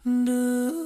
Una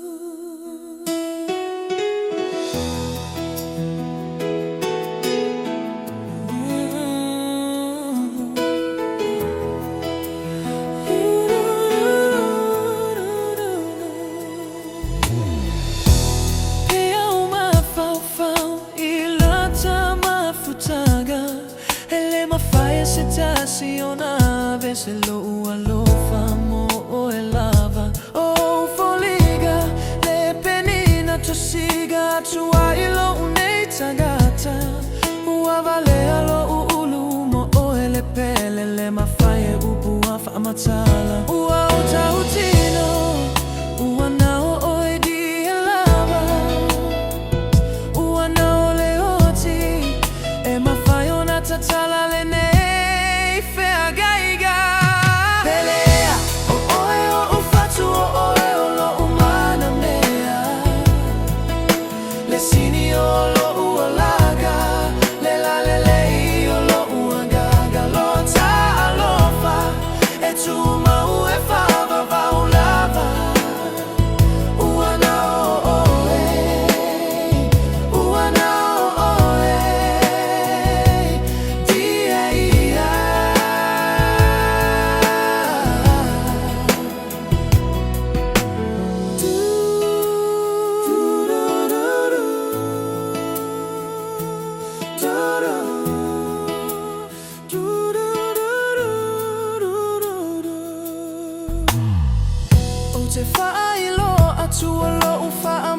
vez lo famo o elava o foliga le penina tosiga tua ilo unetagata uavale lo ulumo o ele pele le mafaye upu afa matala ua utino uanao o edi elava uanao leoti e mafayo na tatala lene Te fai lo a tuo lo fa